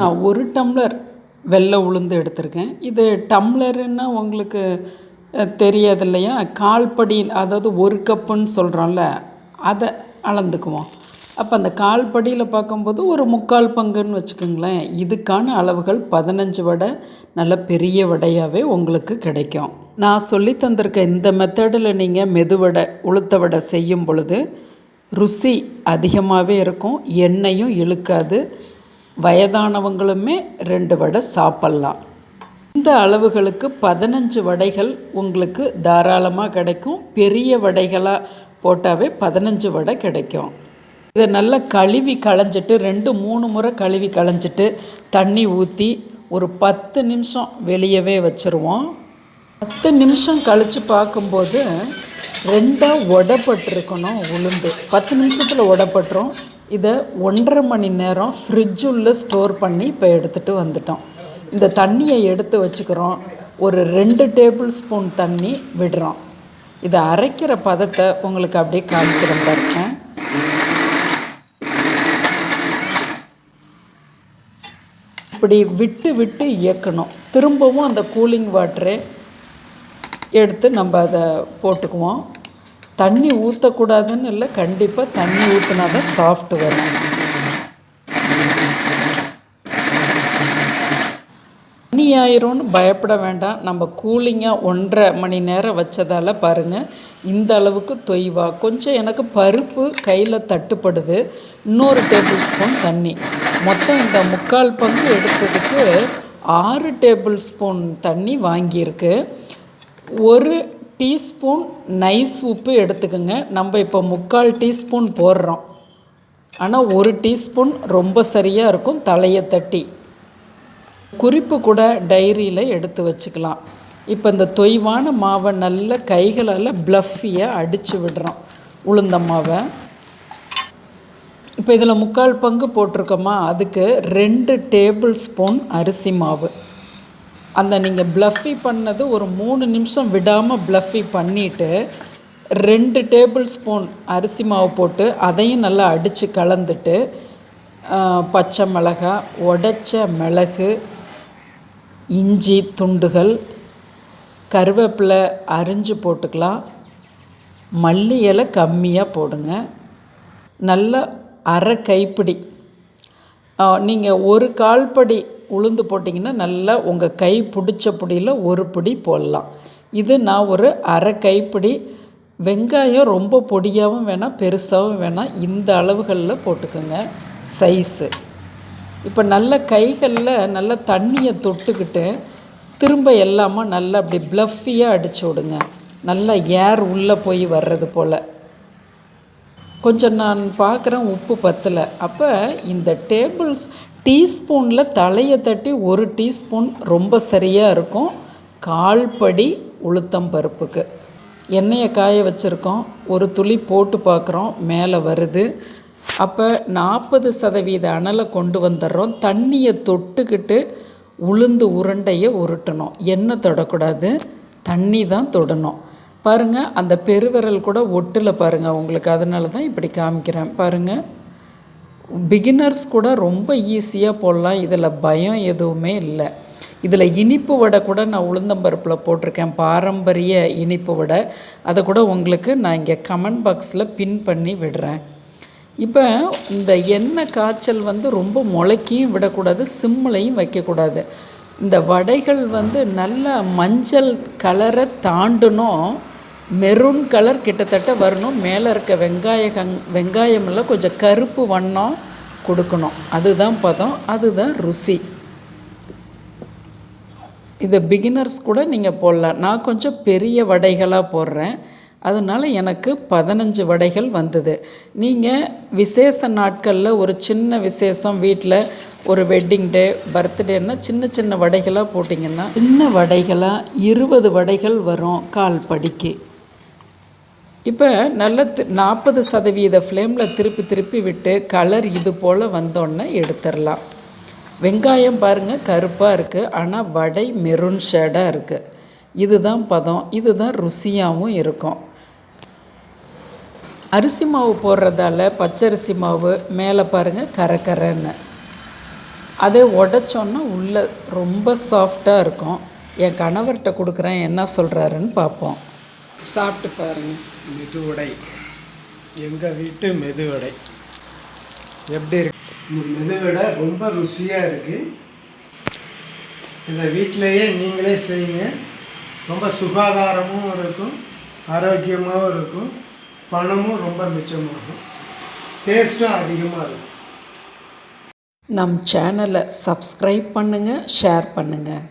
நான் 1 டம்ளர் வெள்ளை உளுந்து எடுத்திருக்கேன். இது டம்ளருன்னா உங்களுக்கு தெரியாது இல்லையா? கால்படி, அதாவது 1 கப்புன்னு சொல்கிறோம்ல, அதை அளந்துக்குவோம். அப்போ அந்த கால்படியில் பார்க்கும்போது ஒரு 3/4 பங்குன்னு வச்சுக்கோங்களேன். இதுக்கான அளவுகள் 15 வடை நல்ல பெரிய வடையாகவே உங்களுக்கு கிடைக்கும். நான் சொல்லி தந்திருக்க இந்த மெத்தடில் நீங்கள் மெதுவடை, உளுத்த வடை செய்யும் பொழுது ருசி அதிகமாகவே இருக்கும், எண்ணெயும் இழுக்காது, வயதானவங்களுமே 2 வடை சாப்பிட்லாம். இந்த அளவுகளுக்கு 15 வடைகள் உங்களுக்கு தாராளமாக கிடைக்கும். பெரிய வடைகளாக போட்டாவே 15 வடை கிடைக்கும். இதை நல்லா கழுவி களைஞ்சிட்டு 2-3 முறை கழுவி களைஞ்சிட்டு தண்ணி ஊற்றி ஒரு 10 நிமிஷம் வெளியவே வச்சுருவோம். 10 நிமிஷம் கழித்து பார்க்கும்போது 2ஆக உடப்பட்டிருக்கணும் உளுந்து. 10 நிமிஷத்தில் உடப்பட்டுரும். இதை 1.5 மணி நேரம் ஃப்ரிட்ஜுள்ள ஸ்டோர் பண்ணி இப்போ எடுத்துகிட்டு வந்துட்டோம். இந்த தண்ணியை எடுத்து வச்சுக்கிறோம். ஒரு 2 டேபிள் ஸ்பூன் தண்ணி விடுறோம். இதை அரைக்கிற பதத்தை உங்களுக்கு அப்படியே காமிக்கிறேன் பாருங்க. இப்படி விட்டு விட்டு இயக்கணும். திரும்பவும் அந்த கூலிங் வாட்டரை எடுத்து நம்ம அதை போட்டுக்குவோம். தண்ணி ஊற்றக்கூடாதுன்னு இல்லை, கண்டிப்பாக தண்ணி ஊற்றினா தான் சாஃப்ட் வரும். தண்ணி ஆயிரும்னு பயப்பட வேண்டாம். நம்ம கூலிங்காக 1.5 மணி நேரம் வச்சதால் பாருங்கள் இந்த அளவுக்கு தொய்வாக. கொஞ்சம் எனக்கு பருப்பு கையில் தட்டுப்படுது. இன்னொரு டேபிள் ஸ்பூன் தண்ணி. மொத்தம் இந்த 3/4 பங்கு எடுத்ததுக்கு 6 டேபிள் ஸ்பூன் தண்ணி வாங்கியிருக்கு. 1 டீஸ்பூன் நைஸ் உப்பு எடுத்துக்கோங்க. நம்ம இப்போ 3/4 டீஸ்பூன் போடுறோம், ஆனால் 1 டீஸ்பூன் ரொம்ப சரியாக இருக்கும். தலையை தட்டி குறிப்பு கூட டைரியில் எடுத்து வச்சுக்கலாம். இப்போ இந்த தொய்வான மாவை நல்ல கைகளால் ப்ளஃபியாக அடித்து விடுறோம் உளுந்த மாவை. இப்போ இதில் 3/4 பங்கு போட்டிருக்கோமா, அதுக்கு 2 டேபிள் ஸ்பூன் அரிசி மாவு. அந்த நீங்கள் ப்ளஃபி பண்ணது ஒரு 3 நிமிஷம் விடாமல் ப்ளஃபி பண்ணிவிட்டு 2 டேபிள் ஸ்பூன் அரிசி மாவு போட்டு அதையும் நல்லா அடித்து கலந்துட்டு பச்சை மிளகாய், உடைச்ச மிளகு, இஞ்சி துண்டுகள், கருவேப்பிலை அரிஞ்சு போட்டுக்கலாம். மல்லி இலை கம்மியாக போடுங்க. நல்லா அரை கைப்பிடி, நீங்கள் 1/4 படி உளுந்து போட்டிங்கன்னா நல்லா உங்கள் கை பிடிச்ச பிடியில் 1 பிடி போடலாம். இது நான் ஒரு அரை கைப்பிடி. வெங்காயம் ரொம்ப பொடியாகவும் வேணாம், பெருசாகவும் வேணாம், இந்த அளவுகளில் போட்டுக்கோங்க சைஸு. இப்போ நல்ல கைகளில் நல்லா தண்ணியை தொட்டுக்கிட்டு திரும்ப எல்லாமே நல்லா அப்படி ப்ளஃபியாக அடிச்சு விடுங்க. நல்லா ஏர் உள்ளே போய் வர்றது போல். கொஞ்சம் நான் பார்க்குறேன் உப்பு பத்தலை. அப்போ இந்த டீஸ்பூனில் தலையை தட்டி 1 டீஸ்பூன் ரொம்ப சரியாக இருக்கும். 1/4 படி உளுத்தம் பருப்புக்கு எண்ணெயை காய வச்சுருக்கோம். ஒரு துளி போட்டு பார்க்குறோம், மேலே வருது. அப்போ 40% அனலை கொண்டு வந்துடுறோம். தண்ணியை தொட்டுக்கிட்டு உளுந்து உருண்டையை உருட்டணும். எண்ணெய் தொடக்கூடாது, தண்ணி தான் தொடணும். பாருங்கள், அந்த பெருவிரல் கூட ஒட்டில் பாருங்கள் உங்களுக்கு. அதனால தான் இப்படி காமிக்கிறேன் பாருங்கள். பிகினர்ஸ் கூட ரொம்ப ஈஸியாக போடலாம். இதில் பயம் எதுவுமே இல்லை. இதில் இனிப்பு வடை கூட நான் உளுந்தம்பருப்பில் போட்டிருக்கேன், பாரம்பரிய இனிப்பு வடை. அதை கூட உங்களுக்கு நான் இங்கே கமெண்ட் பாக்ஸில் பின் பண்ணி விடுறேன். இப்போ இந்த எண்ணெய் காய்ச்சல் ரொம்ப முளைக்கியும் விடக்கூடாது, சிம்லையும் வைக்கக்கூடாது. இந்த வடைகள் நல்ல மஞ்சள் கலரை தாண்டணும், மெரூன் கலர் கிட்டத்தட்ட வரணும். மேலே இருக்க வெங்காயமெல்லாம் கொஞ்சம் கருப்பு வண்ணம் கொடுக்கணும். அதுதான் பதம், அதுதான் ருசி. இதை பிகினர்ஸ் கூட நீங்கள் போடலாம். நான் கொஞ்சம் பெரிய வடைகளாக போடுறேன், அதனால் எனக்கு 15 வடைகள் வந்தது. நீங்கள் விசேஷ நாட்களில் ஒரு சின்ன விசேஷம், வீட்டில் ஒரு வெட்டிங் டே, பர்த்டேன்னா சின்ன சின்ன வடைகளாக போட்டிங்கன்னா சின்ன வடைகளாக 20 வடைகள் வரும் 1/4 படிக்கு. இப்போ நல்ல 40% ஃப்ளேமில் திருப்பி விட்டு கலர் இது போல் வந்தோடனே எடுத்துடலாம். வெங்காயம் பாருங்கள் கருப்பாக இருக்குது, ஆனால் வடை மெரூன் ஷேடாக இருக்குது. இதுதான் பதம், இதுதான் ருசியாகவும் இருக்கும். அரிசி மாவு போடுறதால பச்சரிசி மாவு மேலே பாருங்கள் கரன்னு. அதை உடைச்சோன்னா உள்ளே ரொம்ப சாஃப்டாக இருக்கும். என் கணவர்கிட்ட கொடுக்குறேன், என்ன சொல்கிறாருன்னு பார்ப்போம். சாப்பிட்டு பாருங்கள். மெதுவடை, எங்கள் வீட்டு மெதுவடை எப்படி இருக்கு? இந்த மெதுவடை ரொம்ப ருசியாக இருக்குது. இதை வீட்டிலையே நீங்களே செய்யுங்க. ரொம்ப சுகாதாரமும் இருக்கும், ஆரோக்கியமாகவும் இருக்கும், பணமும் ரொம்ப மிச்சமாகும், டேஸ்ட்டும் அதிகமாக இருக்கும். நம் சேனலை சப்ஸ்கிரைப் பண்ணுங்கள், ஷேர் பண்ணுங்கள்.